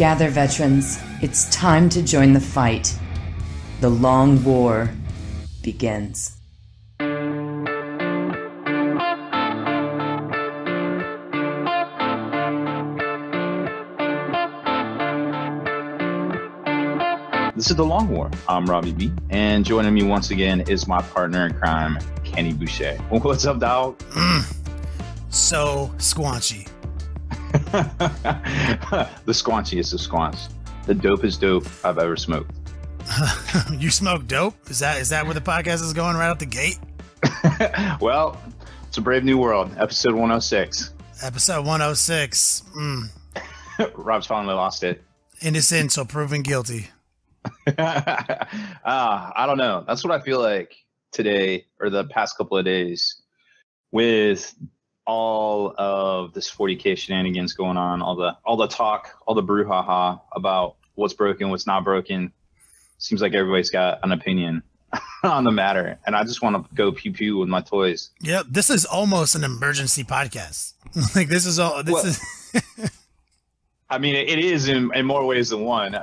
Gather, veterans. It's time to join the fight. The long war begins. This is The Long War. I'm Robbie B, and joining me once again is my partner in crime, Kenny Boucher. What's up, dog? So squanchy. The squanchiest of squants. The dopest dope I've ever smoked. You smoke dope? Is that where the podcast is going right out the gate? Well, it's a brave new world. Episode 106. Episode 106. Rob's finally lost it. Innocent till proven guilty. I don't know. That's what I feel like today, or the past couple of days, with all of this 40K shenanigans going on, all the talk, all the brouhaha about what's broken, what's not broken. Seems like everybody's got an opinion on the matter, and I just want to go pew pew with my toys. Yep, this is almost an emergency podcast. Like this is all. This is. I mean, it is in more ways than one.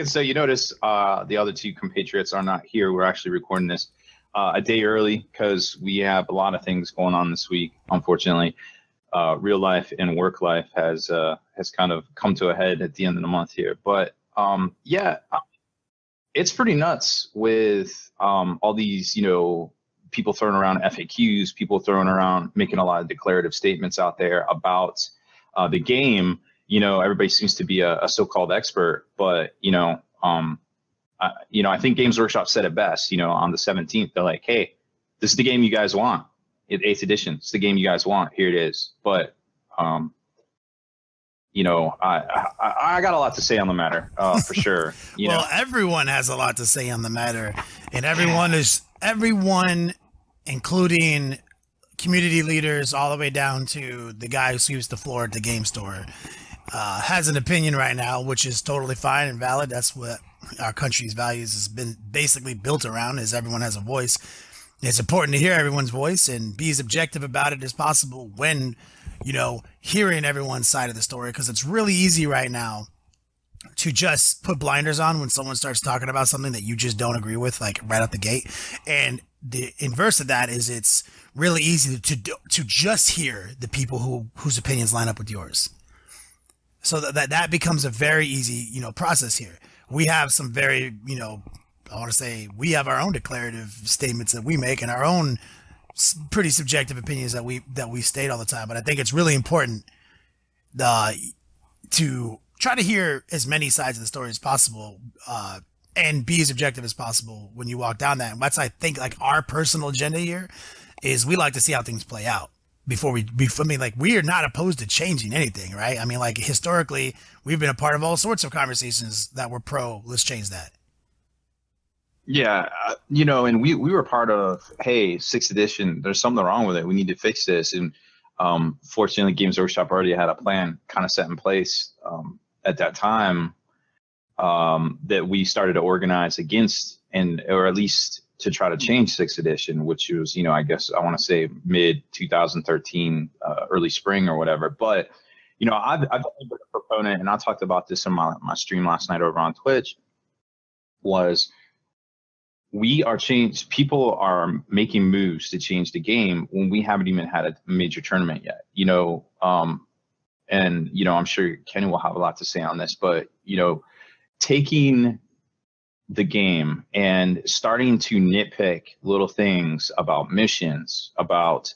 So you notice the other two compatriots are not here. We're actually recording this a day early because we have a lot of things going on this week. Unfortunately, real life and work life has kind of come to a head at the end of the month here. But it's pretty nuts with all these, people throwing around FAQs, people throwing around, making a lot of declarative statements out there about the game. Everybody seems to be a so-called expert, but, I think Games Workshop said it best, on the 17th. They're like, hey, this is the game you guys want. 8th edition. It's the game you guys want. Here it is. But, I got a lot to say on the matter, for sure. Well, everyone has a lot to say on the matter, and everyone, including community leaders all the way down to the guy who sweeps the floor at the game store, has an opinion right now, which is totally fine and valid. That's what our country's values has been basically built around, is everyone has a voice. It's important to hear everyone's voice and be as objective about it as possible when, hearing everyone's side of the story, because it's really easy right now to just put blinders on when someone starts talking about something that you just don't agree with, like right out the gate. And the inverse of that is it's really easy to just hear the people whose opinions line up with yours. So that becomes a very easy, process here. We have some very, I want to say we have our own declarative statements that we make and our own pretty subjective opinions that we state all the time. But I think it's really important to try to hear as many sides of the story as possible and be as objective as possible when you walk down that. And that's, I think, like our personal agenda here is we like to see how things play out. We are not opposed to changing anything, right? I mean, like historically, we've been a part of all sorts of conversations that were pro, let's change that. Yeah, and we were part of, hey, 6th edition, there's something wrong with it. We need to fix this. And fortunately, Games Workshop already had a plan kind of set in place at that time that we started to organize against, or at least to try to change 6th edition, which was, I guess I want to say mid 2013, early spring or whatever. But, I've been a proponent, and I talked about this in my stream last night over on Twitch, was people are making moves to change the game when we haven't even had a major tournament yet, and, I'm sure Kenny will have a lot to say on this, but, taking the game and starting to nitpick little things about missions, about,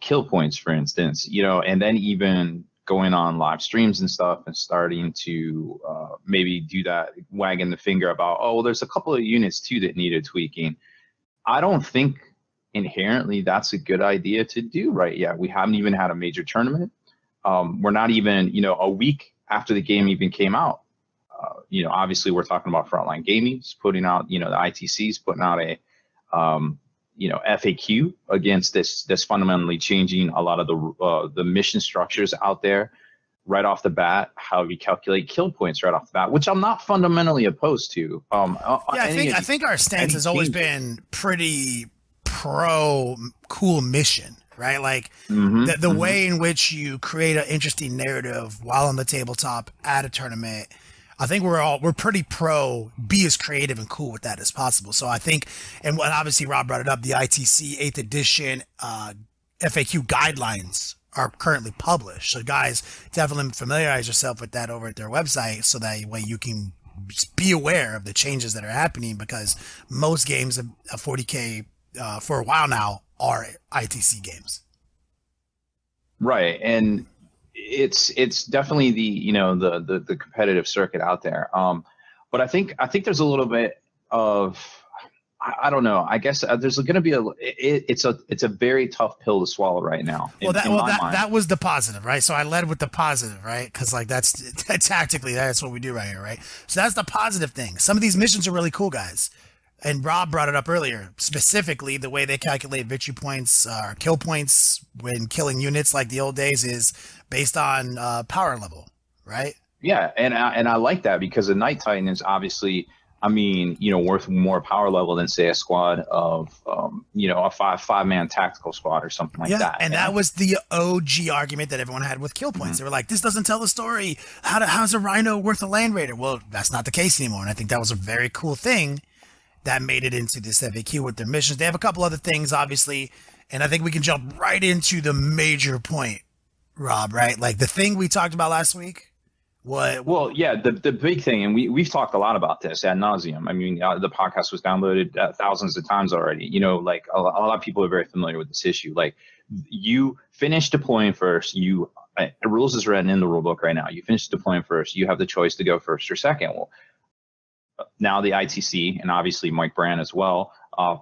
kill points, for instance, and then even going on live streams and stuff and starting to maybe do that, wagging the finger about, oh, well, there's a couple of units too that needed tweaking. I don't think inherently that's a good idea to do right yet. We haven't even had a major tournament. We're not even, a week after the game even came out. Obviously we're talking about Frontline Gaming putting out, the ITC's putting out a, FAQ against this fundamentally changing a lot of the mission structures out there right off the bat, how we calculate kill points right off the bat, which I'm not fundamentally opposed to. I think our stance has always been pretty pro cool mission, right? Like Mm-hmm. the way in which you create an interesting narrative while on the tabletop at a tournament. I think we're pretty pro be as creative and cool with that as possible. So I think, and obviously Rob brought it up, the ITC 8th edition FAQ guidelines are currently published. So guys, definitely familiarize yourself with that over at their website, so that way you can be aware of the changes that are happening, because most games of 40K for a while now are ITC games. Right, and it's definitely the competitive circuit out there. But I think there's a little bit of, I don't know. I guess there's going to be it's a very tough pill to swallow right now. That was the positive, right? So I led with the positive, right? Because like that's tactically that's what we do right here, right? So that's the positive thing. Some of these missions are really cool, guys. And Rob brought it up earlier, specifically the way they calculate victory points or kill points when killing units like the old days is based on power level, right? Yeah, and I like that, because a Night Titan is obviously, worth more power level than, say, a squad of, a five-man tactical squad or something like that. And that was the OG argument that everyone had with kill points. They were like, this doesn't tell the story. How's a Rhino worth a Land Raider? Well, that's not the case anymore. And I think that was a very cool thing that made it into this FAQ with their missions. They have a couple other things, obviously, and I think we can jump right into the major point, Rob, right? Like the thing we talked about last week. Well, yeah, the big thing, and we've talked a lot about this ad nauseum. I mean, the podcast was downloaded thousands of times already. Like a lot of people are very familiar with this issue. Like, you finish deploying first. The rules is written in the rule book right now. You finish deploying first. You have the choice to go first or second. Well, now the ITC, and obviously Mike Brand as well.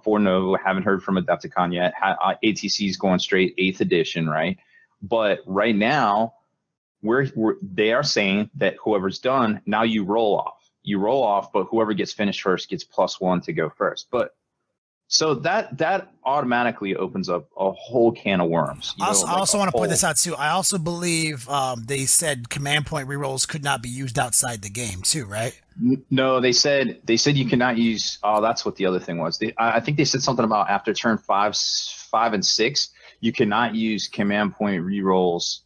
Forno, haven't heard from Adepticon yet. ATC is going straight 8th edition, right? But right now, they are saying that whoever's done, now you roll off. You roll off, but whoever gets finished first gets +1 to go first. But so that automatically opens up a whole can of worms. I also want to point this out too. I also believe they said command point rerolls could not be used outside the game too, right? No, they said you cannot use. Oh, that's what the other thing was. I think they said something about after turn 5 and 6, you cannot use command point rerolls.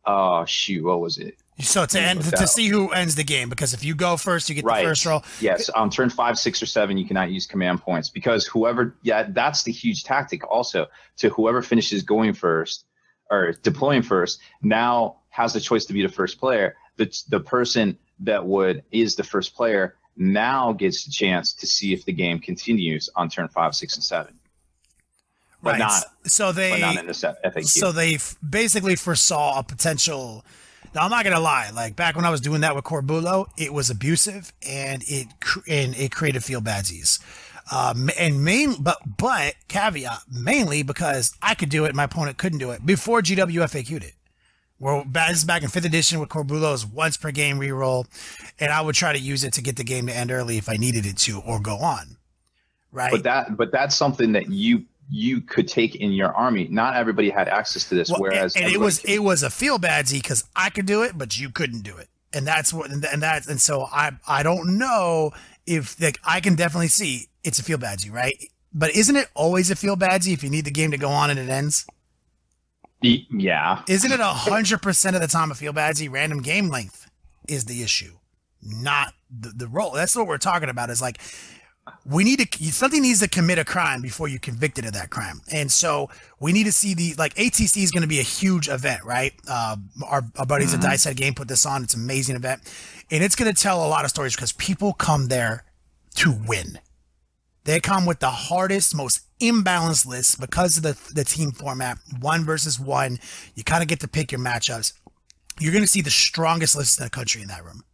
Oh shoot, what was it? So to see who ends the game, because if you go first, you get the first roll. Yes, on turn 5, 6, or 7, you cannot use command points, because that's the huge tactic also. To whoever finishes going first or deploying first now has the choice to be the first player. The person that is the first player now gets the chance to see if the game continues on turn 5, 6, and 7. But not in the FAQ. So they basically foresaw a potential. Now I'm not gonna lie. Like back when I was doing that with Corbulo, it was abusive and it created feel badsies. But caveat, mainly because I could do it, my opponent couldn't do it before GW FAQ'd it. Well, this is back in 5th edition with Corbulo's once per game reroll, and I would try to use it to get the game to end early if I needed it to, or go on. Right. But that's something that you could take in your army. Not everybody had access to this. Whereas it was a feel badsy because I could do it, but you couldn't do it. And so I don't know if, like, I can definitely see it's a feel badsy, right? But isn't it always a feel badsy if you need the game to go on and it ends? Yeah. Isn't it 100% of the time a feel badsy? Random game length is the issue, not the roll. That's what we're talking about. Is like, something needs to commit a crime before you're convicted of that crime. And so we need to see ATC is going to be a huge event, right? Our buddies at Dice Head Game put this on. It's an amazing event. And it's going to tell a lot of stories because people come there to win. They come with the hardest, most imbalanced lists because of the team format, 1 versus 1. You kind of get to pick your matchups. You're going to see the strongest lists in the country in that room.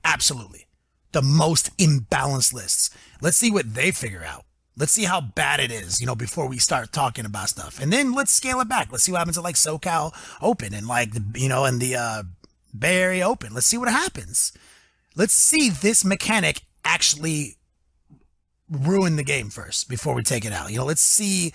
Absolutely. The most imbalanced lists. Let's see what they figure out. Let's see how bad it is, before we start talking about stuff. And then let's scale it back. Let's see what happens at like SoCal Open and and the Bay Area Open. Let's see what happens. Let's see this mechanic actually ruin the game first before we take it out. Let's see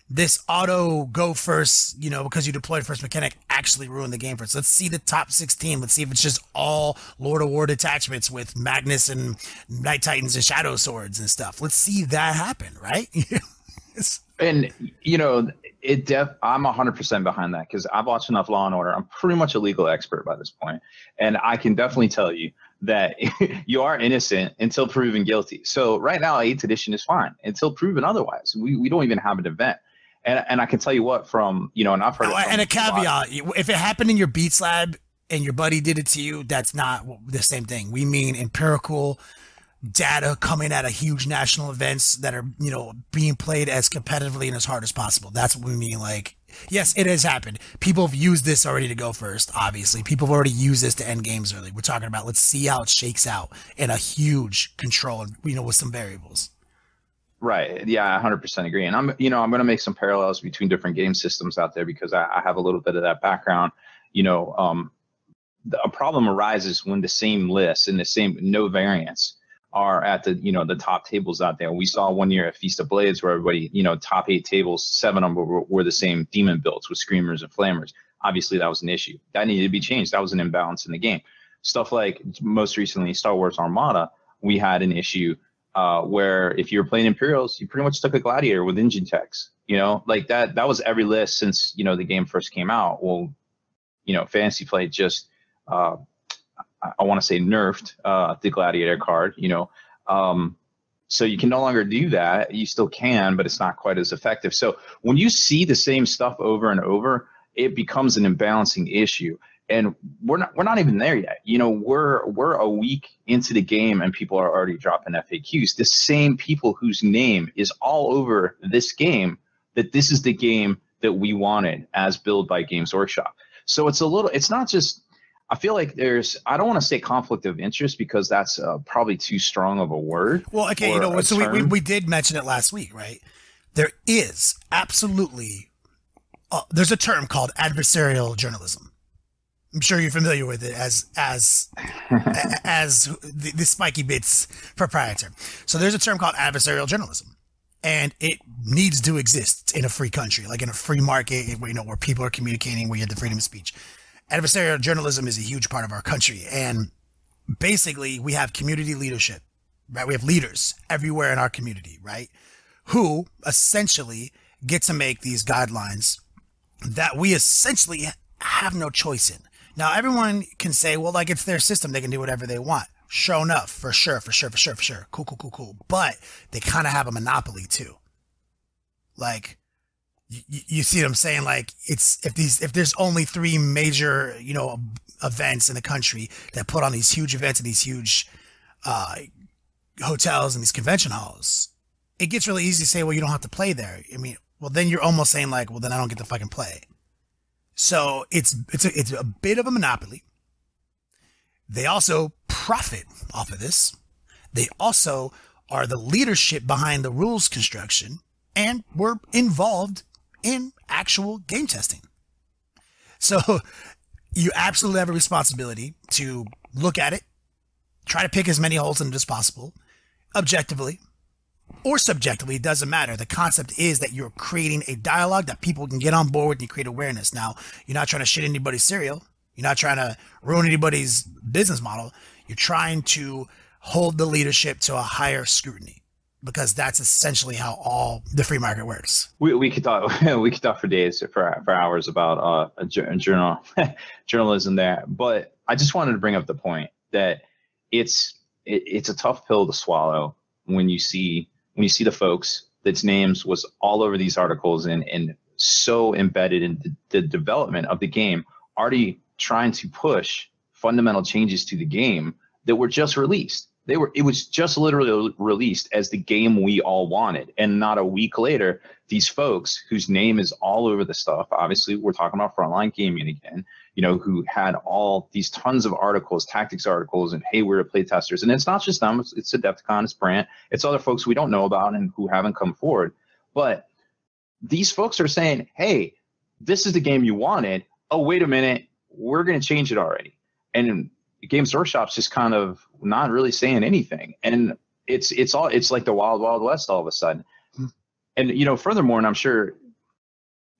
this auto go first, because you deployed first mechanic actually ruin the game first. Let's see the top 16. Let's see if it's just all Lord of War detachments with Magnus and Night Titans and Shadow Swords and stuff. Let's see that happen, right? And, I'm 100% behind that because I've watched enough Law and Order. I'm pretty much a legal expert by this point, and I can definitely tell you that you are innocent until proven guilty. So right now, 8th edition is fine until proven otherwise. We don't even have an event, and I can tell you what from and I've heard. And a caveat: if it happened in your Beats lab and your buddy did it to you, that's not the same thing. We mean empirical data coming at a huge national events that are, being played as competitively and as hard as possible. That's what we mean. Like, yes, it has happened. People have used this already to go first. Obviously, people have already used this to end games early. We're talking about, let's see how it shakes out in a huge control, with some variables. Right. Yeah, I 100% agree. And I'm going to make some parallels between different game systems out there because I have a little bit of that background. A problem arises when the same lists and the same no variants are at the top tables out there. We saw one year at Feast of Blades where everybody, top 8 tables, 7 of them were the same demon builds with screamers and flamers. Obviously, that was an issue. That needed to be changed. That was an imbalance in the game. Stuff like most recently Star Wars Armada, we had an issue where if you were playing Imperials, you pretty much took a gladiator with engine techs. Like that was every list since, the game first came out. Well, Fantasy Flight just I want to say nerfed the gladiator card, so you can no longer do that. You still can, but it's not quite as effective. So when you see the same stuff over and over, it becomes an imbalancing issue. And we're not even there yet. We're a week into the game and people are already dropping FAQs. The same people whose name is all over this game, that this is the game that we wanted as built by Games Workshop. So it's not just, I feel like I don't want to say conflict of interest because that's probably too strong of a word. Well, okay, so we did mention it last week, right? There is absolutely, there's a term called adversarial journalism. I'm sure you're familiar with it as the Spikey Bits proprietor. So there's a term called adversarial journalism, and it needs to exist in a free country, like in a free market, where people are communicating, where you have the freedom of speech. Adversarial journalism is a huge part of our country, and basically we have community leadership, right? We have leaders everywhere in our community, right? Who essentially get to make these guidelines that we essentially have no choice in. Now, everyone can say, well, like, it's their system. They can do whatever they want. Sure enough, for sure. Cool. But they kind of have a monopoly too. Like, you see what I'm saying? Like, if there's only 3 major, events in the country that put on these huge events in these huge hotels and these convention halls, it gets really easy to say, well, you don't have to play there. I mean, well, then you're almost saying like, well, then I don't get to fucking play. So it's a bit of a monopoly. They also profit off of this. They also are the leadership behind the rules construction, and we're involved in actual game testing. So you absolutely have a responsibility to look at it, try to pick as many holes in it as possible, objectively or subjectively, it doesn't matter. The concept is that you're creating a dialogue that people can get on board with and you create awareness. Now, you're not trying to shit anybody's cereal. You're not trying to ruin anybody's business model. You're trying to hold the leadership to a higher scrutiny, because that's essentially how all the free market works. We could talk for days, for hours about journalism there. But I just wanted to bring up the point that it's a tough pill to swallow when you see the folks that's names was all over these articles and so embedded in the development of the game, already trying to push fundamental changes to the game that were just released. It was just literally released as the game we all wanted. And not a week later, these folks whose name is all over the stuff, obviously we're talking about Frontline Gaming again, who had all these tons of articles, tactics articles, and hey, we're playtesters. And it's not just them, it's Adepticon, it's Brant, it's other folks we don't know about and who haven't come forward. But these folks are saying, hey, this is the game you wanted. Oh, wait a minute, we're going to change it already. And Games Workshop's just kind of not really saying anything. And it's like the wild, wild west all of a sudden. And, furthermore, and I'm sure,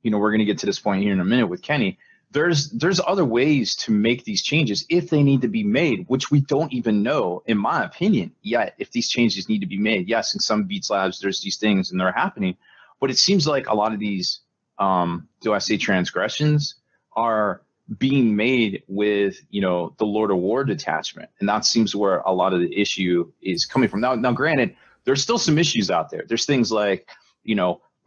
we're going to get to this point here in a minute with Kenny, there's other ways to make these changes if they need to be made, which we don't even know, in my opinion, yet, if these changes need to be made. Yes, in some Beats labs, there's these things and they're happening, but it seems like a lot of these do I say transgressions, are being made with, the Lord of War detachment. And that seems where a lot of the issue is coming from. Now, granted, there's still some issues out there. There's things like,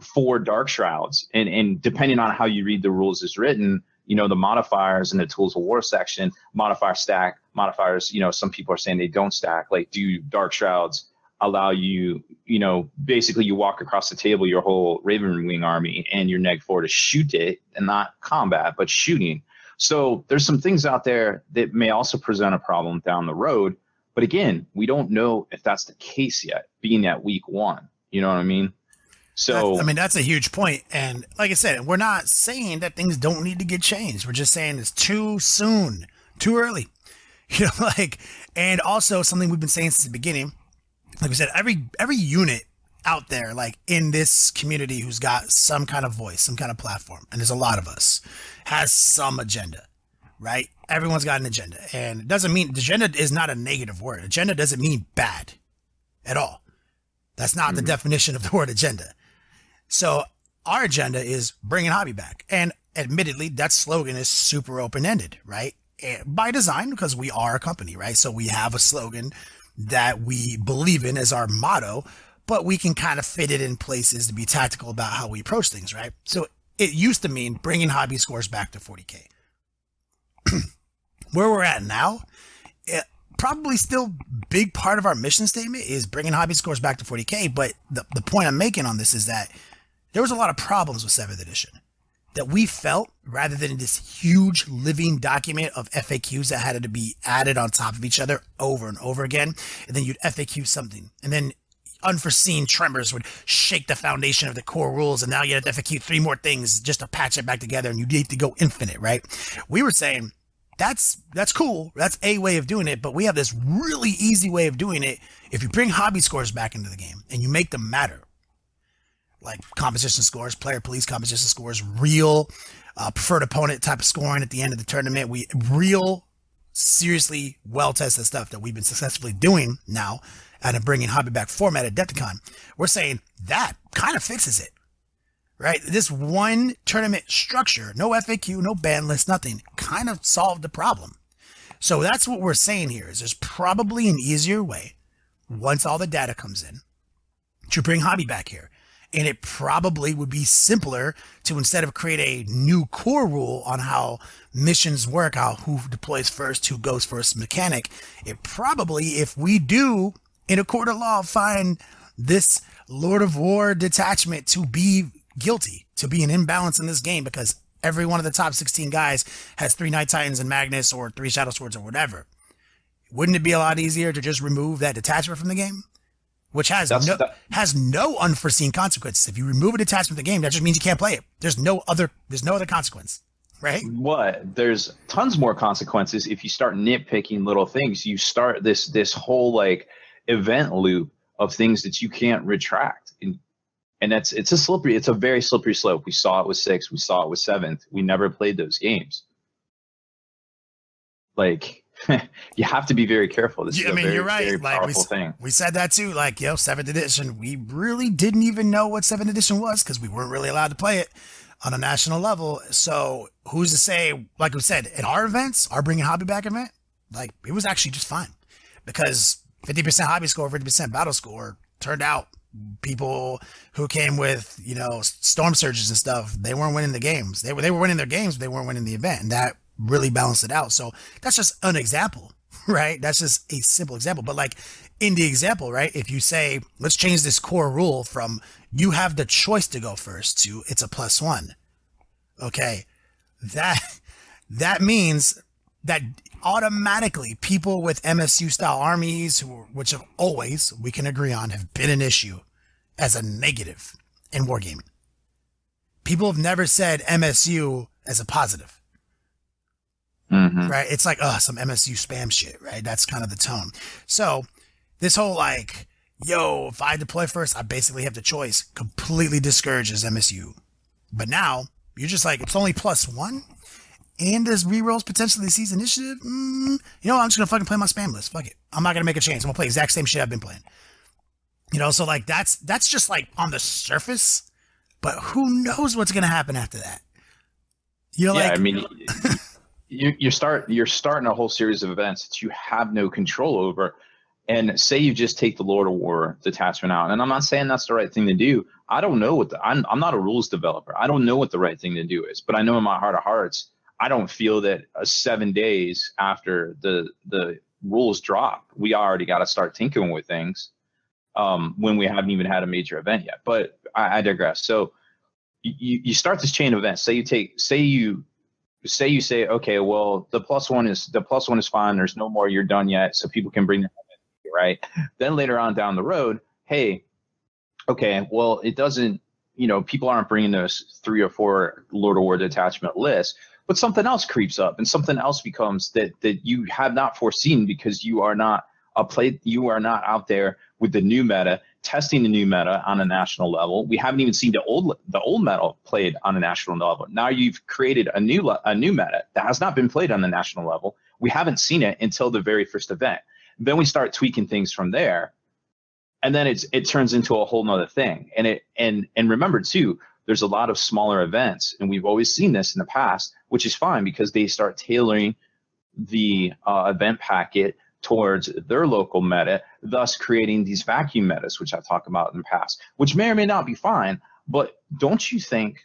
4 dark shrouds, and depending on how you read the rules as written, the modifiers in the tools of war section, modifier stack, modifiers, some people are saying they don't stack. Like, do dark shrouds allow you, basically you walk across the table, your whole Raven Wing army, and you're neg 4 to shoot it, and not combat, but shooting. So there's some things out there that may also present a problem down the road. But again, we don't know if that's the case yet, being at week 1. You know what I mean? So that's a huge point. And like I said, we're not saying that things don't need to get changed. We're just saying it's too soon, too early. And also something we've been saying since the beginning. Like we said, every unit out there, like in this community, who's got some kind of voice, some kind of platform, and there's a lot of us, has some agenda, right? Everyone's got an agenda, and it doesn't mean agenda is not a negative word. Agenda doesn't mean bad at all. That's not the definition of the word agenda. So our agenda is bringing hobby back, and admittedly, that slogan is super open-ended, right? And by design, because we are a company, right? So we have a slogan that we believe in as our motto, but we can kind of fit it in places to be tactical about how we approach things, right? So it used to mean bringing hobby scores back to 40K. Where we're at now, probably still big part of our mission statement is bringing hobby scores back to 40K, but the point I'm making on this is that there was a lot of problems with 7th edition that we felt, rather than this huge living document of FAQs that had to be added on top of each other over and over again, and then you'd FAQ something, and then unforeseen tremors would shake the foundation of the core rules, and now you have to FAQ 3 more things just to patch it back together, and you need to go infinite, right? We were saying, that's cool, that's a way of doing it, but we have this really easy way of doing it if you bring hobby scores back into the game, and you make them matter. Like composition scores, player police composition scores, real preferred opponent type of scoring at the end of the tournament. Real, seriously well-tested stuff that we've been successfully doing now and bringing hobby back format at Adepticon. We're saying that kind of fixes it, right? This one tournament structure, no FAQ, no ban list, nothing, kind of solved the problem. So that's what we're saying here, is there's probably an easier way, once all the data comes in, to bring hobby back here. And it probably would be simpler to, instead of create a new core rule on how missions work, how who deploys first, who goes first mechanic, it probably, if we do in a court of law find this Lord of War detachment to be guilty, to be an imbalance in this game, because every one of the top 16 guys has 3 Night Titans and Magnus or 3 Shadow Swords or whatever, wouldn't it be a lot easier to just remove that detachment from the game? Which has no unforeseen consequences. If you remove a detachment from the game, that just means you can't play it. There's no other consequence, right? What? There's tons more consequences if you start nitpicking little things. You start this whole like event loop of things that you can't retract, and it's a very slippery slope. We saw it with 6, we saw it with 7th. We never played those games. Like, you have to be very careful. This is a very, you're right. Very powerful thing. We said that too. Like, 7th edition, we really didn't even know what 7th edition was because we weren't really allowed to play it on a national level. So who's to say, like we said, at our events, our Bringing Hobby Back event, like, it was actually just fine because 50% hobby score, 50% battle score turned out people who came with, storm surges and stuff, they weren't winning the games. They were winning their games, but they weren't winning the event. And that really balanced it out. So that's just an example, right? That's just a simple example. But like in the example, right? If you say, let's change this core rule from you have the choice to go first to it's a +1. Okay. That means that automatically people with MSU style armies, which have always, we can agree on, have been an issue as a negative in wargaming. People have never said MSU as a positive. Mm-hmm. Right? It's like, some MSU spam shit, right? That's kind of the tone. So this whole like, if I deploy first, I basically have the choice, completely discourages MSU. But now you're just like, it's only +1 and there's rerolls potentially seize initiative. I'm just going to fucking play my spam list. Fuck it. I'm not going to make a change. I'm going to play exact same shit I've been playing. So like that's just like on the surface but who knows what's going to happen after that? You're yeah, like, I mean, you're starting a whole series of events that you have no control over. And say you just take the Lord of War detachment out, and I'm not saying that's the right thing to do. I don't know I'm not a rules developer. I don't know what the right thing to do is, but I know in my heart of hearts, I don't feel that 7 days after the rules drop, we already got to start tinkering with things when we haven't even had a major event yet. But I digress. So you start this chain of events. Say you say, okay, well, the plus one is fine. There's no more. You're done yet, so people can bring. Right. Then later on down the road, hey, okay, well, it doesn't, people aren't bringing those 3 or 4 Lord of War detachment lists, but something else creeps up and something else becomes that you have not foreseen because you are not out there with the new meta, testing the new meta on a national level. We haven't even seen the old meta played on a national level. Now you've created a new meta that has not been played on the national level. We haven't seen it until the very first event. Then we start tweaking things from there, and then it turns into a whole nother thing. And remember too, there's a lot of smaller events, and we've always seen this in the past, which is fine because they start tailoring the event packet towards their local meta, thus creating these vacuum metas, which I talked about in the past, which may or may not be fine. But don't you think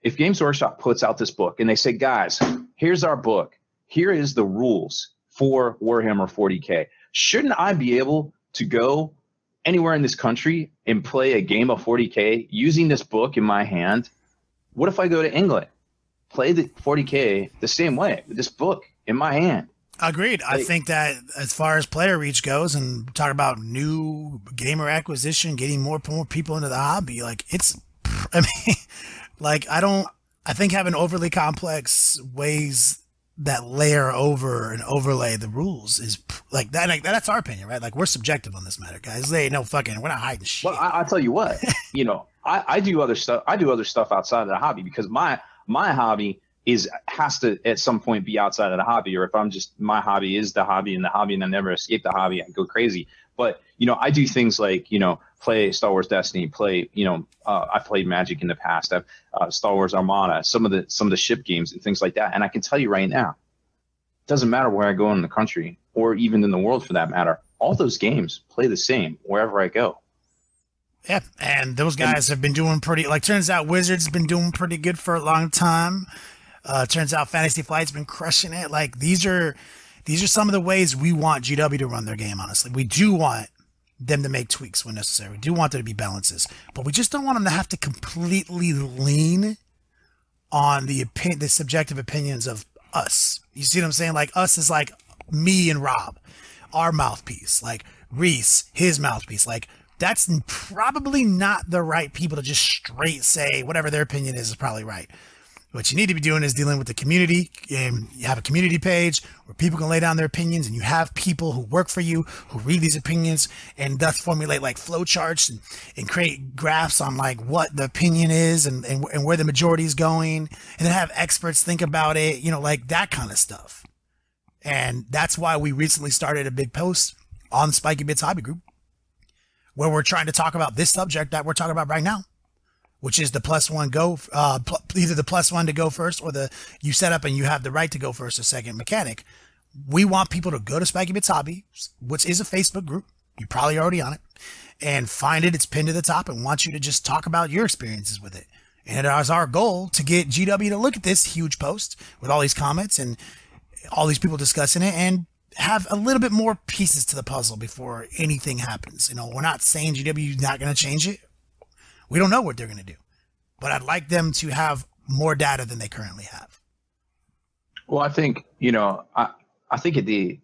if Games Workshop puts out this book and they say, guys, here's our book, here is the rules for Warhammer 40K. Shouldn't I be able to go anywhere in this country and play a game of 40K using this book in my hand? What if I go to England, play the 40K the same way with this book in my hand? Agreed. I think that as far as player reach goes, and talk about new gamer acquisition, getting more people into the hobby, like I think having overly complex ways that layer over and overlay the rules is like that. Like, that's our opinion, right? Like, we're subjective on this matter, guys. We're not hiding shit. Well, I'll tell you what, I do other stuff. I do other stuff outside of the hobby because my hobby has to at some point be outside of the hobby, or if my hobby is the hobby and I never escape the hobby, I go crazy. But, I do things like, play Star Wars Destiny, I played Magic in the past, Star Wars Armada, some of the ship games and things like that. And I can tell you right now, it doesn't matter where I go in the country or even in the world for that matter, all those games play the same wherever I go. Yeah, and those guys have been doing turns out Wizards been doing pretty good for a long time. Turns out Fantasy Flight's been crushing it. Like, these are some of the ways we want GW to run their game, honestly. We do want them to make tweaks when necessary. We do want there to be balances, but we just don't want them to have to completely lean on the subjective opinions of us. You see what I'm saying? Like, us is like me and Rob, our mouthpiece. Like, Reese, his mouthpiece. Like, that's probably not the right people to just straight say whatever their opinion is probably right. What you need to be doing is dealing with the community. And you have a community page where people can lay down their opinions, and you have people who work for you who read these opinions and thus formulate like flowcharts and create graphs on like what the opinion is and where the majority is going, and then have experts think about it, like that kind of stuff. And that's why we recently started a big post on the Spikey Bits hobby group where we're trying to talk about this subject that we're talking about right now, which is the either the +1 to go first or you set up and you have the right to go first or second mechanic. We want people to go to Spikey Bits Hobby, which is a Facebook group. You're probably already on it, and find it. It's pinned to the top, and want you to just talk about your experiences with it. And it is our goal to get GW to look at this huge post with all these comments and all these people discussing it and have a little bit more pieces to the puzzle before anything happens. We're not saying GW is not going to change it. We don't know what they're going to do, but I'd like them to have more data than they currently have. Well, I think, I think they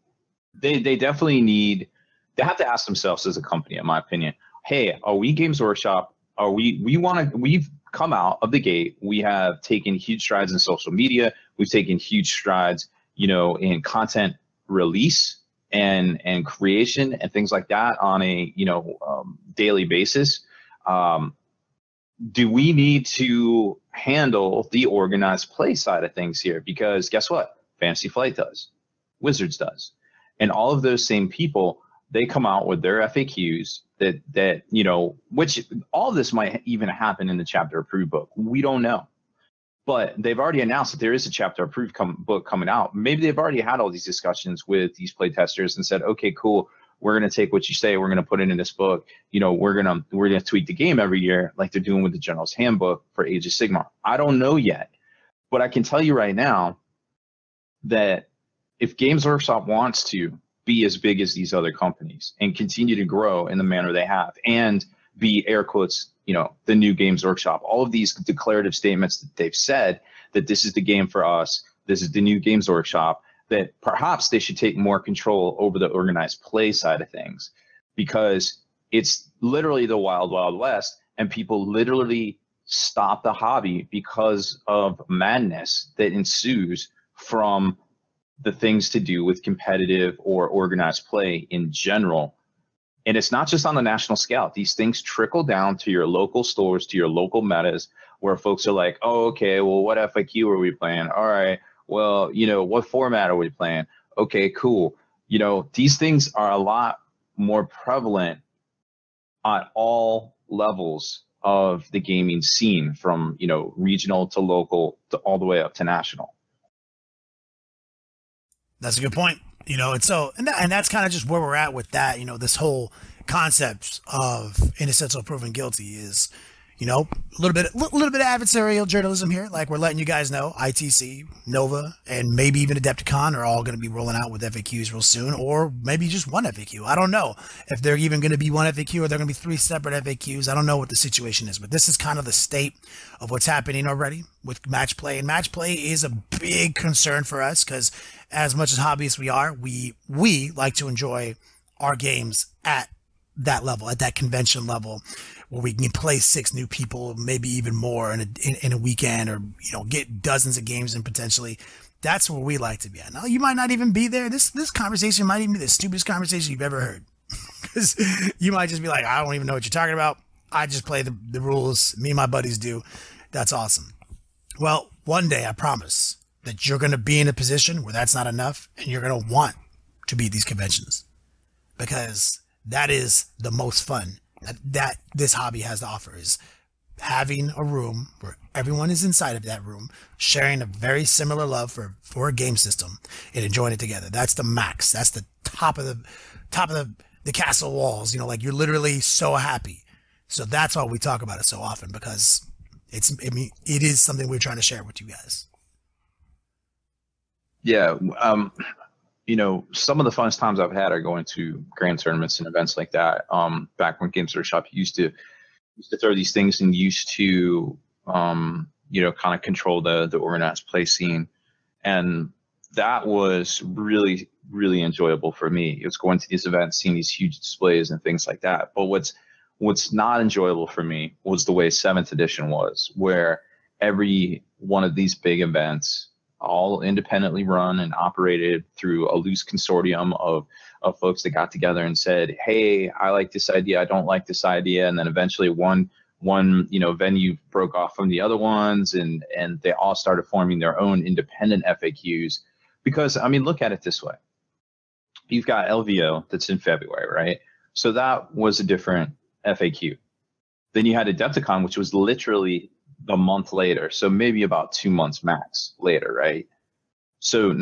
definitely they have to ask themselves as a company, in my opinion, hey, are we Games Workshop? We've come out of the gate. We have taken huge strides in social media. We've taken huge strides, in content release and creation and things like that on a, daily basis. Do we need to handle the organized play side of things here? Because guess what? Fantasy Flight does. Wizards does. And all of those same people they come out with their FAQs that you know, which all of this might even happen in the chapter approved book. We don't know. But they've already announced that there is a chapter approved book coming out. Maybe they've already had all these discussions with these playtesters and said, okay, cool, we're going to take what you say, we're going to put it in this book. You know, we're going to tweak the game every year like they're doing with the General's Handbook for Age of Sigmar. I don't know yet, but I can tell you right now that if Games Workshop wants to be as big as these other companies and continue to grow in the manner they have and be, air quotes, you know, the new Games Workshop, all of these declarative statements that they've said that this is the game for us, this is the new Games Workshop, that perhaps they should take more control over the organized play side of things, because it's literally the wild, wild west, and people literally stop the hobby because of madness that ensues from the things to do with competitive or organized play in general. And it's not just on the national scale. These things trickle down to your local stores, to your local metas, where folks are like, oh, okay, well, what FAQ are we playing? All right, well, you know, what format are we playing? Okay, cool. You know, these things are a lot more prevalent at all levels of the gaming scene, from, you know, regional to local to all the way up to national. That's a good point. You know, and so, and that's kind of just where we're at with that. You know, this whole concept of innocent until proven guilty is, you know, a little bit of adversarial journalism here. Like, we're letting you guys know ITC, Nova, and maybe even Adepticon are all going to be rolling out with FAQs real soon, or maybe just one FAQ. I don't know if they're even going to be one FAQ or they're going to be 3 separate FAQs. I don't know what the situation is, but this is kind of the state of what's happening already with match play. And match play is a big concern for us, because as much as hobbyists we are, we like to enjoy our games at that level, at that convention level, where we can play 6 new people, maybe even more in a weekend, or, you know, get dozens of games in potentially. That's where we like to be at. Now, you might not even be there. This conversation might even be the stupidest conversation you've ever heard, because you might just be like, I don't even know what you're talking about. I just play the rules. Me and my buddies do. That's awesome. Well, one day, I promise that you're going to be in a position where that's not enough, and you're going to want to be at these conventions, because that is the most fun that this hobby has to offer, is having a room where everyone is inside of that room, sharing a very similar love for a game system and enjoying it together. That's the max. That's the top of the castle walls. You know, like, you're literally so happy. So that's why we talk about it so often, because it is something we're trying to share with you guys. Yeah. You know, some of the funnest times I've had are going to grand tournaments and events like that. Back when Games Workshop used to throw these things and used to, you know, kind of control the organized play scene. And that was really, really enjoyable for me. It was going to these events, seeing these huge displays and things like that. But what's not enjoyable for me was the way 7th edition was, where every one of these big events, all independently run and operated through a loose consortium of folks that got together and said, hey, I like this idea, I don't like this idea. And then eventually one you know, venue broke off from the other ones, and they all started forming their own independent FAQs. Because, I mean, look at it this way. You've got LVO that's in February, right? So that was a different FAQ. Then you had Adepticon, which was literally a month later, so maybe about 2 months max later, right? So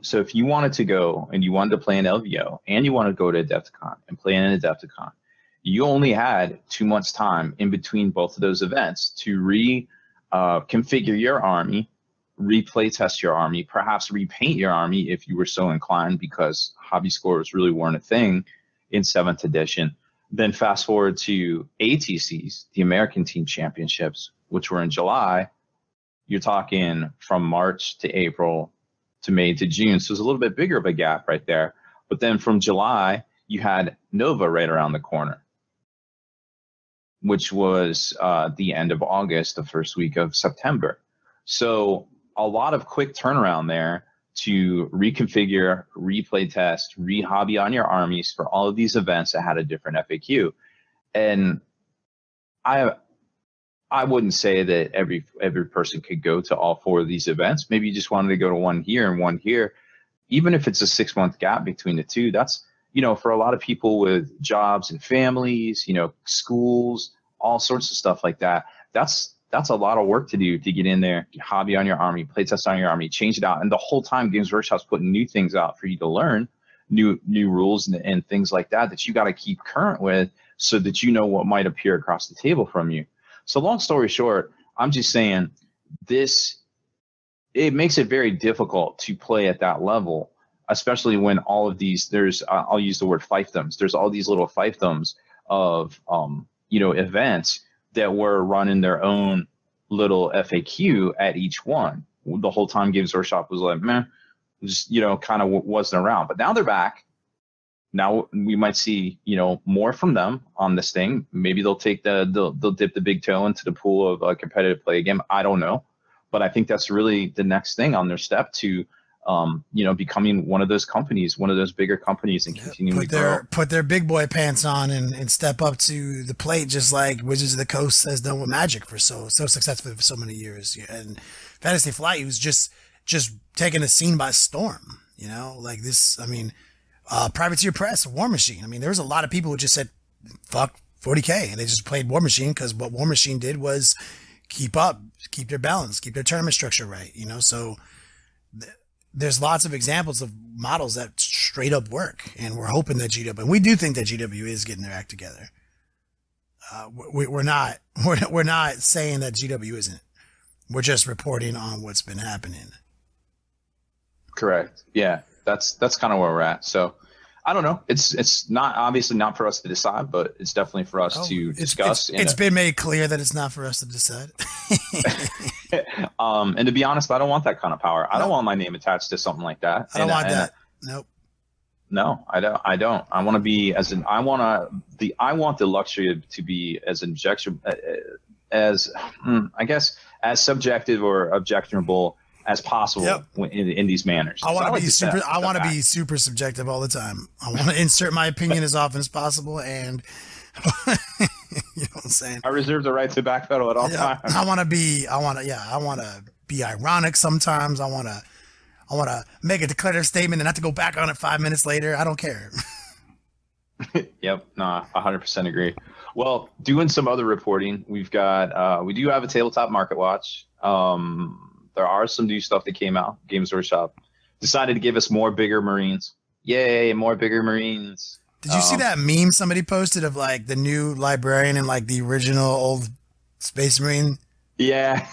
so if you wanted to go and you wanted to play an LVO and you want to go to Adepticon and play in an Adepticon, you only had 2 months time in between both of those events to configure your army, replay test your army, perhaps repaint your army if you were so inclined, because hobby scores really weren't a thing in 7th edition. Then fast forward to ATCs, the American Team Championships, which were in July. You're talking from March to April to May to June. So it's a little bit bigger of a gap right there. But then from July, you had Nova right around the corner, which was the end of August, the first week of September. So a lot of quick turnaround there to reconfigure, replay test, re-hobby on your armies for all of these events that had a different FAQ. And I wouldn't say that every person could go to all 4 of these events. Maybe you just wanted to go to one here and one here. Even if it's a 6-month gap between the two, that's, you know, for a lot of people with jobs and families, you know, schools, all sorts of stuff like that, that's a lot of work to do to get in there, hobby on your army, play test on your army, change it out. And the whole time Games Workshop's putting new things out for you to learn, new rules and things like that you got to keep current with so that you know what might appear across the table from you. So long story short, I'm just saying it makes it very difficult to play at that level, especially when all of these, I'll use the word fiefdoms. There's all these little fiefdoms of, you know, events that were running their own little FAQ at each one. The whole time Games Workshop was like, meh, just, you know, kind of wasn't around. But now they're back. Now we might see, you know, more from them on this thing. Maybe they'll dip the big toe into the pool of a competitive play game. I don't know. But I think that's really the next thing on their step to, you know, becoming one of those companies, one of those bigger companies, and continuing to grow. Put their big boy pants on and step up to the plate, just like Wizards of the Coast has done with Magic for so successfully for so many years. And Fantasy Flight was just taking the scene by storm. You know, like this. I mean, Privateer Press, War Machine. I mean, there was a lot of people who just said, "Fuck 40K," and they just played War Machine because what War Machine did was keep their balance, keep their tournament structure right. You know, so there's lots of examples of models that straight up work, and we're hoping that GW, and we do think that GW is getting their act together. We're not saying that GW isn't. We're just reporting on what's been happening. Correct. Yeah, that's kind of where we're at. So I don't know. It's not obviously not for us to decide, but it's definitely for us to discuss. It's been made clear that it's not for us to decide. And to be honest, I don't want that kind of power. I don't want my name attached to something like that. I don't want that. Nope. No, I don't. I want to be I want the luxury to be as I guess as subjective or objectionable as possible in these manners. I want to be super subjective all the time. I want to insert my opinion as often as possible, and you know what I'm saying. I reserve the right to backpedal at all times. I want to be ironic sometimes. I want to make a declarative statement and have to go back on it 5 minutes later. I don't care. Yep, no, 100% agree. Well, doing some other reporting, we do have a tabletop market watch. There are some new stuff that came out. Games Workshop decided to give us more bigger Marines. Yay, more bigger Marines. Did you see that meme somebody posted of like the new librarian and like the original old Space Marine? Yeah.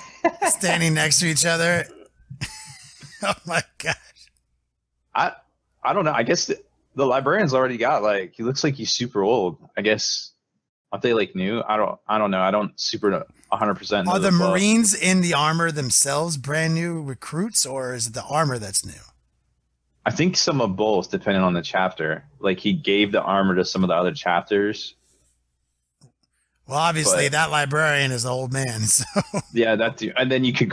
Standing next to each other. Oh my gosh. I don't know. I guess the librarian's already got like, he looks like he's super old. I guess, aren't they like new? I don't know. I don't super 100% know. Are the Marines in the armor themselves brand new recruits, or is it the armor that's new? I think some of both, depending on the chapter. Like he gave the armor to some of the other chapters. Well, obviously that librarian is an old man. So yeah, that too. And then you could,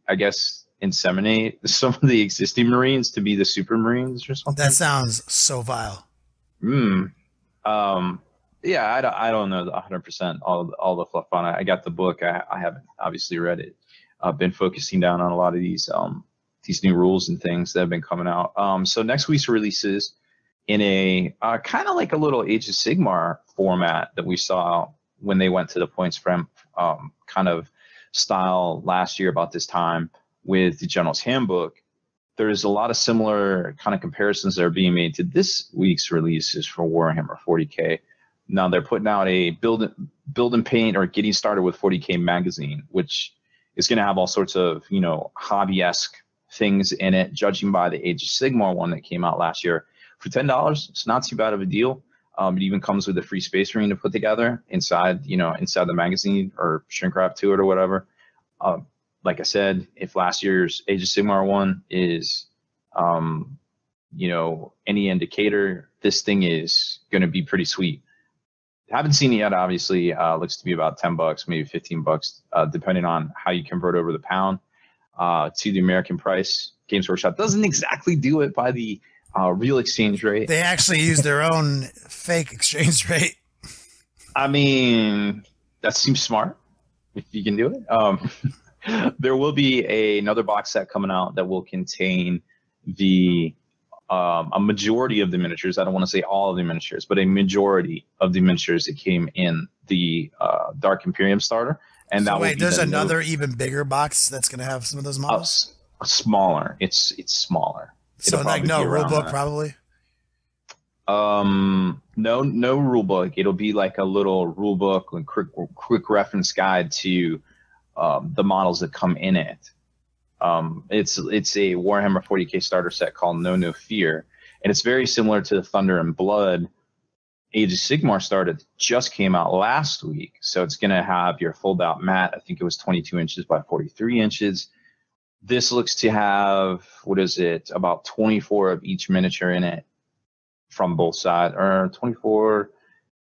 I guess, inseminate some of the existing Marines to be the Super Marines or something. That sounds so vile. Yeah, I don't know 100% all the fluff on it. I got the book. I haven't obviously read it. I've been focusing down on a lot of these new rules and things that have been coming out. So next week's releases in a kind of like a little Age of Sigmar format that we saw when they went to the points from kind of style last year about this time with the General's Handbook. There's a lot of similar kind of comparisons that are being made to this week's releases for Warhammer 40K. Now they're putting out a build and paint or getting started with 40K magazine, which is going to have all sorts of, you know, hobby-esque things in it, judging by the Age of Sigmar one that came out last year. For $10, it's not too bad of a deal. It even comes with a free Space Marine to put together inside the magazine, or shrink wrap to it or whatever. Like I said, if last year's Age of Sigmar one is, any indicator, this thing is going to be pretty sweet. Haven't seen it yet, obviously. Looks to be about $10, maybe $15, depending on how you convert over the pound to the American price. Games Workshop doesn't exactly do it by the real exchange rate. They actually use their own fake exchange rate. I mean, that seems smart if you can do it. There will be another box set coming out that will contain the a majority of the miniatures. I don't want to say all of the miniatures, but a majority of the miniatures that came in the Dark Imperium starter. And so that wait, there's another even bigger box that's going to have some of those models? Smaller. It's smaller. So like no rule book probably? No rule book. It'll be like a little rule book and quick reference guide to the models that come in it. It's a Warhammer 40K starter set called No Fear, and it's very similar to the Thunder and Blood Age of Sigmar starter that just came out last week. So it's going to have your fold out mat. I think it was 22 inches by 43 inches. This looks to have, about 24 of each miniature in it from both sides, or 24,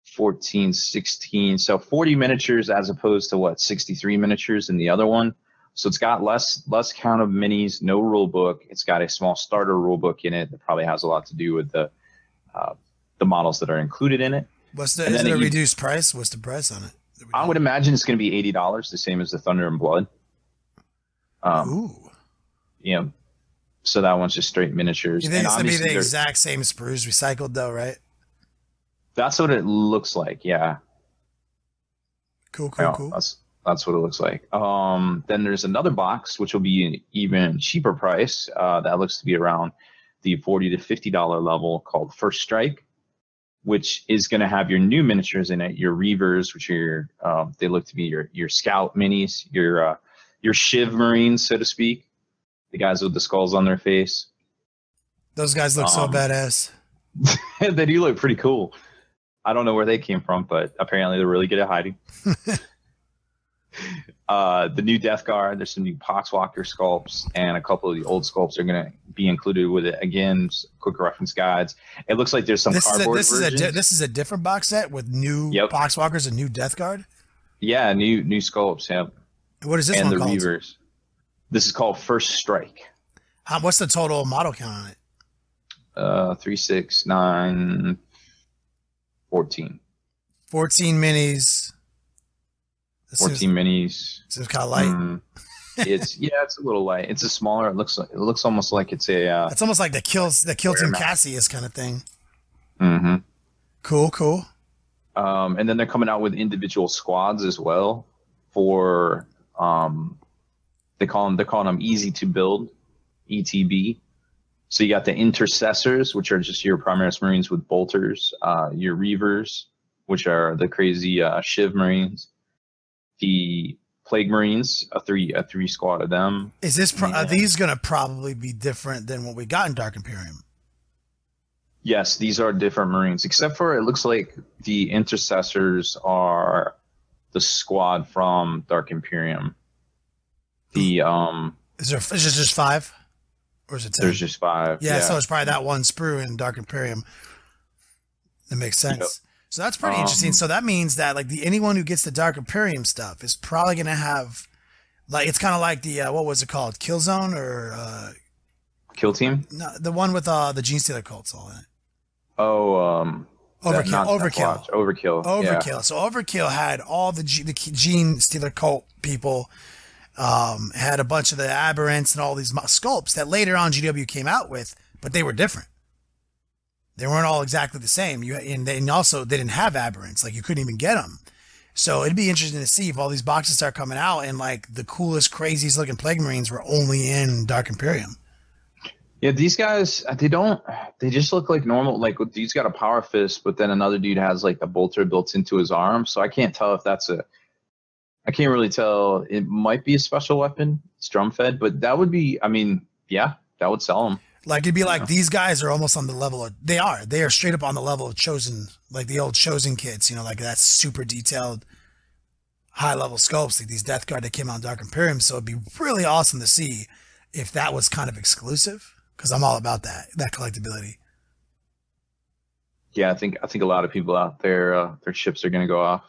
14, 16. So 40 miniatures as opposed to 63 miniatures in the other one. So it's got less count of minis, no rule book. It's got a small starter rule book in it that probably has a lot to do with the models that are included in it. Is it a reduced price? What's the price on it? I would imagine it's going to be $80, the same as the Thunder and Blood. Ooh. Yeah. So that one's just straight miniatures. You think it's going to be the exact same sprues recycled though, right? That's what it looks like, yeah. Cool. That's what it looks like. Then there's another box, which will be an even cheaper price. That looks to be around the $40 to $50 level, called First Strike, which is going to have your new miniatures in it, your Reavers, which are they look to be your Scout minis, your Shiv Marines, so to speak, the guys with the skulls on their face. Those guys look so badass. They do look pretty cool. I don't know where they came from, but apparently they're really good at hiding. The new Death Guard, there's some new Poxwalker sculpts, and a couple of the old sculpts are going to be included with it. Again, quick reference guides. It looks like there's some cardboard versions. This is a different box set with new Poxwalkers and new Death Guard? Yeah, new sculpts, yeah. What is this one called? And the Reavers. This is called First Strike. What's the total model count on it? 3, 6, 9, 14. 14 minis. 14 minis. Seems kind of light. It's a little light. It's a smaller. It looks almost like it's a. It's almost like the Kilton Cassius kind of thing. Mm-hmm. Cool. And then they're coming out with individual squads as well for they're calling them easy to build, ETB. So you got the Intercessors, which are just your Primaris Marines with bolters, your Reavers, which are the crazy Shiv Marines, the Plague Marines, a three squad of them. Is this are these going to probably be different than what we got in Dark Imperium? Yes, these are different Marines, except for it looks like the Intercessors are the squad from Dark Imperium. The is there just 5? Or is it 10? There's just 5. Yeah, so it's probably that one sprue in Dark Imperium. That makes sense. Yep. So that's pretty interesting. So that means that anyone who gets the Dark Imperium stuff is probably going to have, it's kind of like the what was it called, Killzone or Kill Team? No, the one with the Gene Stealer cults all in it. Oh, Overkill. Overkill. Yeah. So Overkill had all the Gene Stealer cult people. Had a bunch of the aberrants and all these sculpts that later on GW came out with, but they were different. They weren't all exactly the same. And also they didn't have aberrants. You couldn't even get them. So it'd be interesting to see if all these boxes start coming out and the coolest, craziest looking Plague Marines were only in Dark Imperium. Yeah, these guys, they just look like normal. Dude's got a power fist, but then another dude has a bolter built into his arm. So I can't tell if that's I can't really tell. It might be a special weapon. It's drum fed, but that would be, that would sell them. It'd be these guys are almost on the level of, they are straight up on the level of Chosen, the old Chosen kits, that super detailed high level sculpts, these Death Guard that came out in Dark Imperium. So it'd be really awesome to see if that was kind of exclusive, because I'm all about that collectability. Yeah, I think a lot of people out there, their ships are going to go off.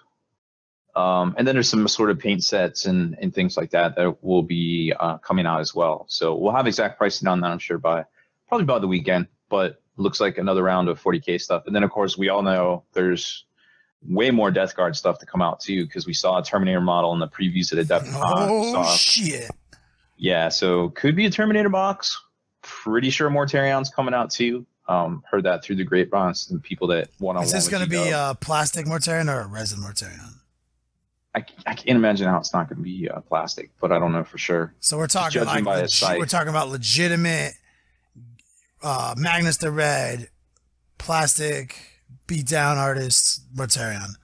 And then there's some sort of paint sets and things like that will be coming out as well. So we'll have exact pricing on that, I'm sure, probably by the weekend. But looks like another round of 40K stuff. And then, of course, we all know there's way more Death Guard stuff to come out, too, because we saw a Terminator model in the previews at Adepticon. Oh, shit. Yeah, so could be a Terminator box. pretty sure Mortarion's coming out too. Heard that through the grapevines and people that one-on-one. Is this going to be plastic Mortarion or a resin Mortarion? I can't imagine how it's not going to be plastic, but I don't know for sure. So we're talking like we're talking about legitimate Magnus the Red plastic beat down artist Mortarion.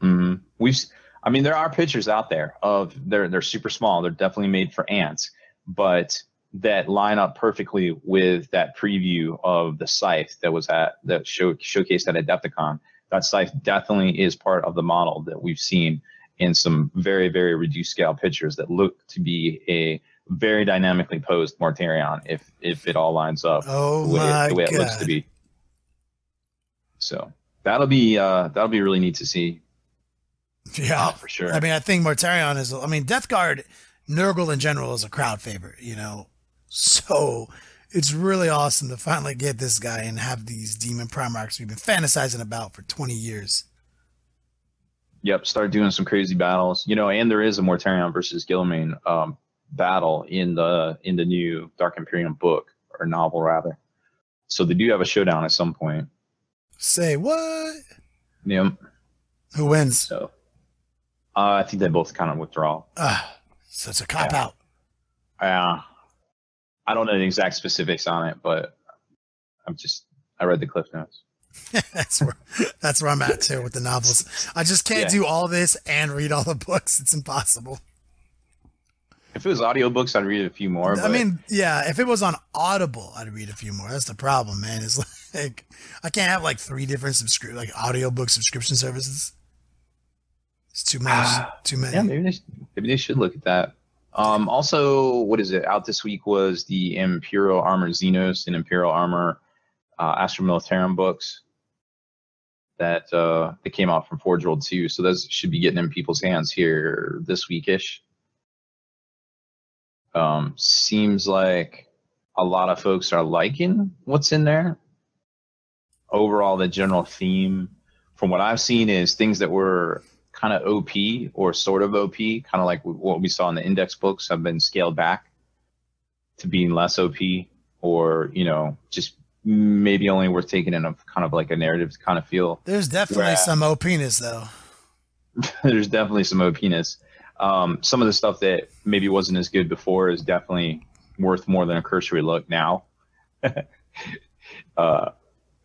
I mean, there are pictures out there of they're super small. They're definitely made for ants, but that line up perfectly with that preview of the scythe that was showcased at Adepticon. That scythe definitely is part of the model that we've seen in some very, very reduced scale pictures that look to be a very dynamically posed Mortarion if it all lines up the way it looks to be. So that'll be really neat to see. Yeah, for sure. I mean, I think Mortarion is. I mean, Death Guard, Nurgle in general is a crowd favorite. So it's really awesome to finally get this guy and have these demon Primarchs we've been fantasizing about for 20 years. Yep, start doing some crazy battles, and there is a Mortarion versus Gillman battle in the new Dark Imperium book or novel rather. So they do have a showdown at some point. Say what? Yep. Who wins? So, I think they both kind of withdraw. So it's a cop out. Yeah. I don't know the exact specifics on it, but I read the Cliff Notes. That's where I'm at too with the novels. I just can't do all this and read all the books. It's impossible. If it was audiobooks, I'd read a few more. I mean, yeah, if it was on Audible, I'd read a few more. That's the problem, man. It's like I can't have like 3 different audiobook subscription services. It's too much. Too many. Yeah, maybe they should look at that. Also, what is it? Out this week was the Imperial Armor Xenos and Imperial Armor Astra Militarum books that came out from Forge World 2. So those should be getting in people's hands here this weekish. Seems like a lot of folks are liking what's in there. Overall, the general theme from what I've seen is things that were kind of OP or sort of OP, kind of like what we saw in the index books, have been scaled back to being less OP, or just maybe only worth taking in a kind of like a narrative kind of feel. There's definitely some OPness though. There's definitely some OPness. Some of the stuff that maybe wasn't as good before is definitely worth more than a cursory look now. But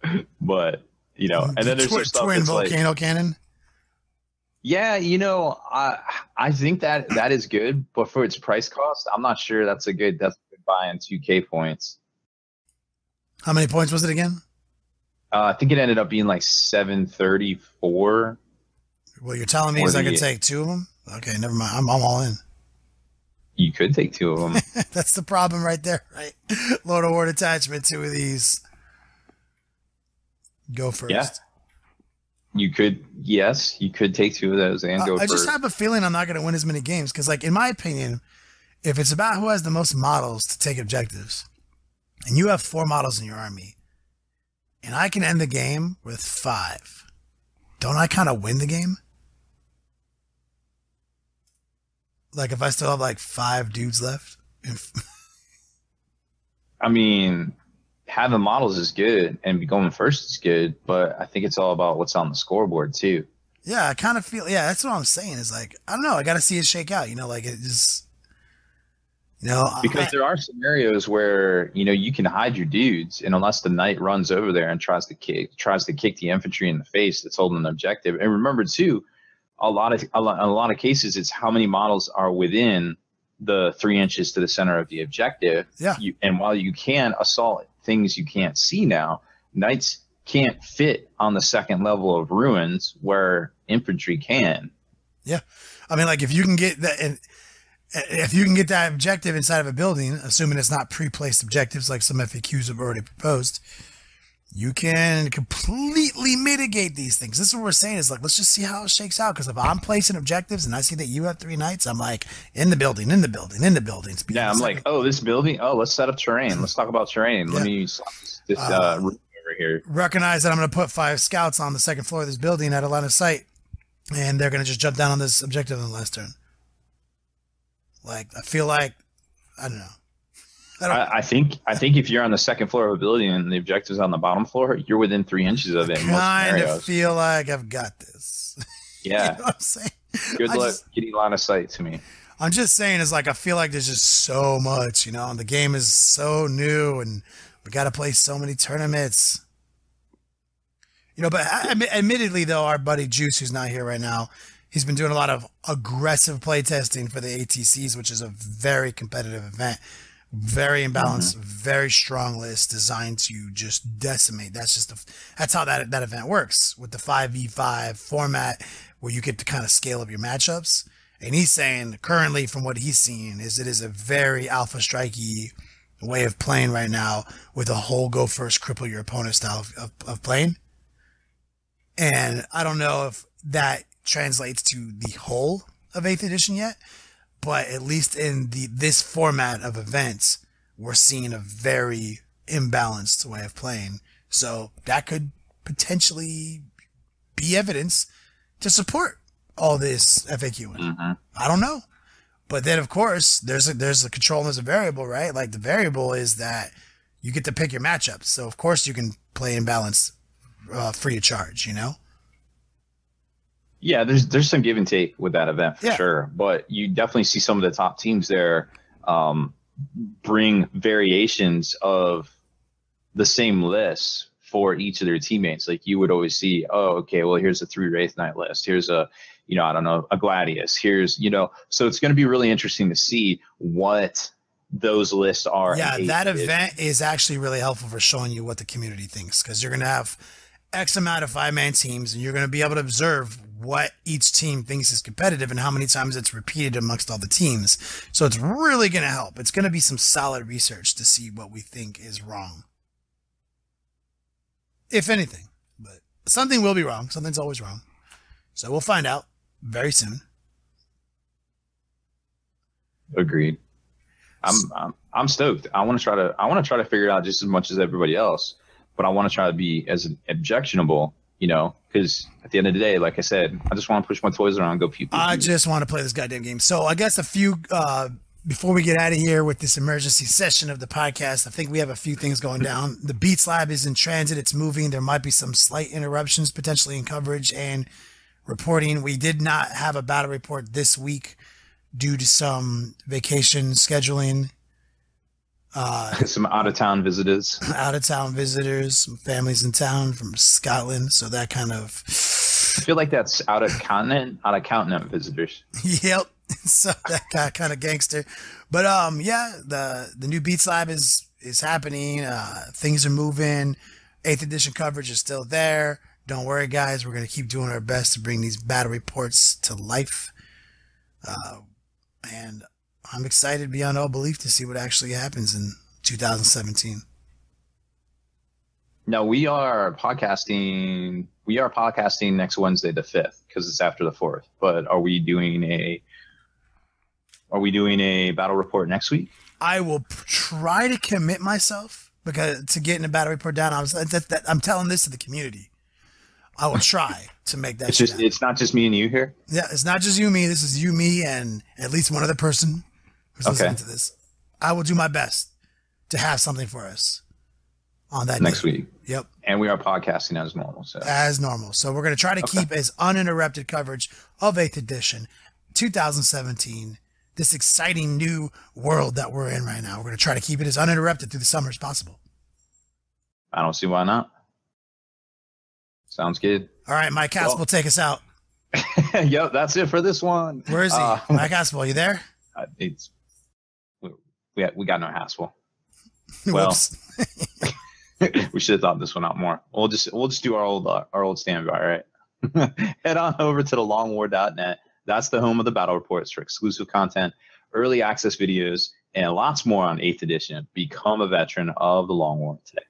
and then there's some stuff twin that's volcano cannon. Yeah, I think that is good, but for its price cost, I'm not sure that's a good buy in 2K points. How many points was it again? I think it ended up being like 734. Well, you're telling me I could take 2 of them? Okay, never mind. I'm all in. You could take 2 of them. That's the problem right there, right? Lord of War attachment, 2 of these. Go first. Yeah. You could take 2 of those and go first. I just have a feeling I'm not going to win as many games because, in my opinion, if it's about who has the most models to take objectives, and you have 4 models in your army, and I can end the game with 5, don't I kind of win the game? Like if I still have 5 dudes left? I mean, having models is good and going first is good, but I think it's all about what's on the scoreboard too. Yeah, I kind of feel, that's what I'm saying is I don't know, I got to see it shake out, it just, because there are scenarios where, you can hide your dudes, and unless the knight runs over there and tries to kick the infantry in the face that's holding an objective. And remember too, a lot of cases, it's how many models are within the 3 inches to the center of the objective. Yeah. And while you can assault things you can't see now, knights can't fit on the second level of ruins where infantry can. Yeah. I mean, if you can get that, and if you can get that objective inside of a building, assuming it's not pre-placed objectives like some FAQs have already proposed, you can completely mitigate these things. This is what we're saying is let's just see how it shakes out. Because if I'm placing objectives and I see that you have 3 knights, I'm in the building. Yeah, I'm this building. Oh, let's set up terrain. Let's talk about terrain. Yeah. Let me slap this room over here. Recognize that I'm going to put 5 scouts on the second floor of this building at a line of sight, and they're going to just jump down on this objective on the last turn. I feel I don't know. I think if you're on the second floor of a building and the objective's on the bottom floor, you're within 3 inches of it. I kind of feel like I've got this. Yeah. You know what I'm saying? Good luck getting line of sight to me. I'm just saying, it's like I feel like there's just so much, and the game is so new, and we got to play so many tournaments. But admittedly, though, our buddy Juice, who's not here right now, he's been doing a lot of aggressive play testing for the ATCs, which is a very competitive event. Very imbalanced, very strong list designed to just decimate. That's how that event works with the 5v5 format, where you get to kind of scale up your matchups. And he's saying currently, from what he's seeing, it is a very alpha strikey way of playing right now, with a whole go first, cripple your opponent style of playing. And I don't know if that translates to the whole of 8th edition yet, but at least in this format of events, we're seeing a very imbalanced way of playing. So that could potentially be evidence to support all this FAQing. I don't know. But then, of course, there's a control and there's a variable, right? Like, the variable is that you get to pick your matchups. So, of course, you can play imbalanced free of charge, Yeah, there's some give and take with that event for sure, but you definitely see some of the top teams there bring variations of the same lists for each of their teammates. Like, you would always see, oh, okay, well, here's a 3 Wraith Knight list. Here's a, I don't know, a Gladius. Here's, so it's going to be really interesting to see what those lists are. Yeah, that event is actually really helpful for showing you what the community thinks, because you're going to have X amount of 5-man teams, and you're going to be able to observe what each team thinks is competitive and how many times it's repeated amongst all the teams. So it's really going to help. It's going to be some solid research to see what we think is wrong, if anything. But something will be wrong. Something's always wrong. So we'll find out very soon. Agreed. I'm stoked. I want to try to figure it out just as much as everybody else, but I want to try to be as objectionable, because at the end of the day, like I said, I just want to push my toys around and go pew. I just want to play this goddamn game. So I guess before we get out of here with this emergency session of the podcast, I think we have a few things going down. The Beats Lab is in transit. It's moving. There might be some slight interruptions potentially in coverage and reporting. We did not have a battle report this week due to some vacation scheduling. Some out-of-town visitors, some families in town from Scotland. So that kind of, I feel like that's out-of-continent visitors. Yep. So that got kind of gangster, but the new Beats Lab is happening. Things are moving. 8th edition coverage is still there. Don't worry, guys. We're going to keep doing our best to bring these battle reports to life. And I'm excited beyond all belief to see what actually happens in 2017. No, we are podcasting next Wednesday, the 5th, because it's after the 4th. But are we doing a battle report next week? I will try to commit myself to getting a battle report down. I'm telling this to the community. I will try to make that. It's not just me and you here. Yeah, it's not just you, me. This is you, me, and at least one other person who's listening to this. I will do my best to have something for us on that next week. Yep. And we are podcasting as normal. So we're going to try to keep as uninterrupted coverage of 8th edition 2017, this exciting new world that we're in right now. We're going to try to keep it as uninterrupted through the summer as possible. I don't see why not. Sounds good. All right, Mike Haspel, will take us out. Yep, that's it for this one. Where is he? Mike Haspel, are you there? We got no Haspel. Well, we should have thought this one out more. We'll just do our old standby, right? Head on over to thelongwar.net. That's the home of the battle reports for exclusive content, early access videos, and lots more on 8th edition. Become a veteran of the Long War today.